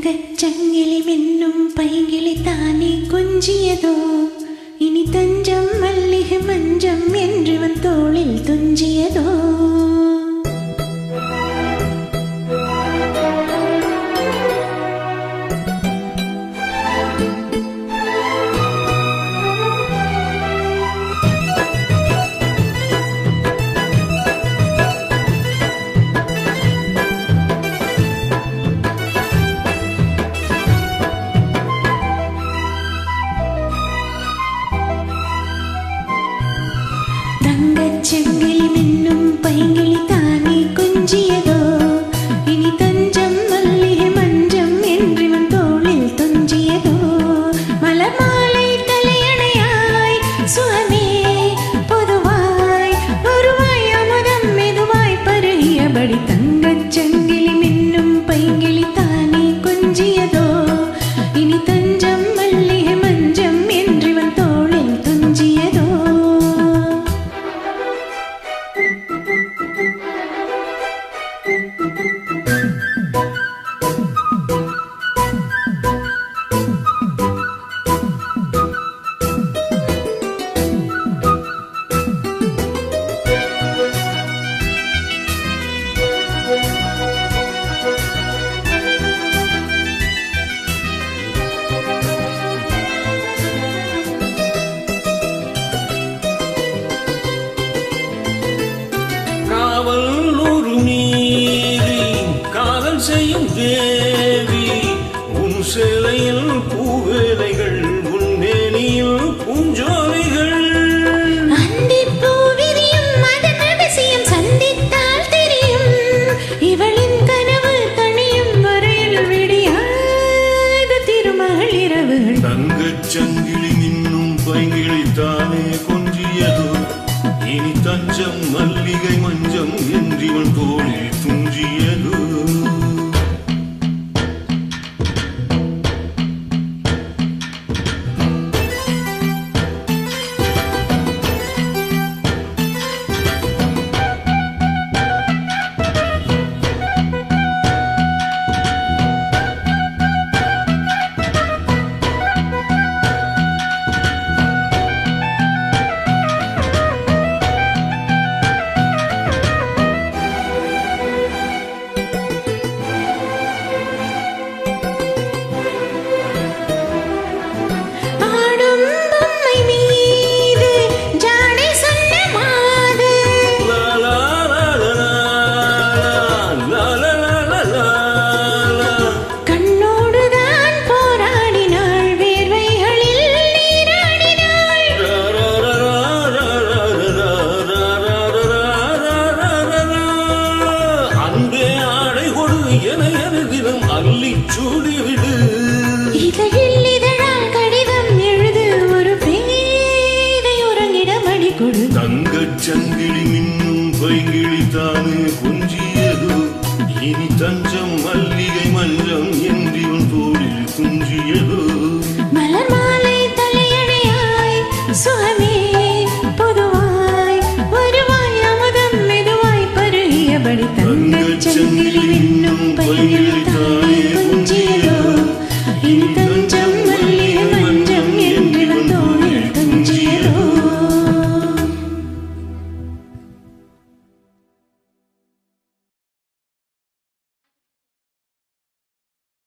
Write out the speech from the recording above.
தங்கச்சங்கிலி மின்னும் பைங்கிளி தானே கொஞ்சியதோ இனி தஞ்சம் மல்லிகை மஞ்சம் என்றவன் தோளில் துஞ்சியதோ தங்கச்சங்கிலி மின்னும் பைங்கிளி தானே கொஞ்சியதோ இனி தஞ்சம் மல்லிகை மஞ்சம் என்றவன் தோளில் துஞ்சியதோ மலர் மாலை தலையணையாய் சுகமே பொதுவாய் ஒருவாய் அமுதம் மெதுவாய் பருகியபடி தங்கச்சங்கிலி மின்னும் பைங்கிளி தானே கொஞ்சியதோ இனி தஞ்சம் மல்லிகை மஞ்சம் என்றவன் தோளில் துஞ்சியதோ செய்யும் தேவி உன் சேலையில் பூவேலைகள் உன் மேனியில் பூஞ்சோலைகள் அந்திப்பூவிரியும் அதன் ரகசியம் சந்தித்தால் தெரியும் இவளின் கனவு தனியும் வரையில் விடியாத திருமகள் இரவுகள் தங்கச்சங்கிலி மின்னும் பைங்கிளி தானே கொஞ்சியதோ இனி தஞ்சம் மல்லிகை மஞ்சம் என்றிவன் தோளில் துஞ்சியதோ இதழில் இதழால் கடிதம் எழுது ஒரு பேதை உறங்கிடமடி கொடு தங்கச்சங்கிலி மின்னும் பைங்கிளி தானே கொஞ்சியதோ இனி தஞ்சம் மல்லிகை மஞ்சம் என்றிவன் தோளில் துஞ்சியதோ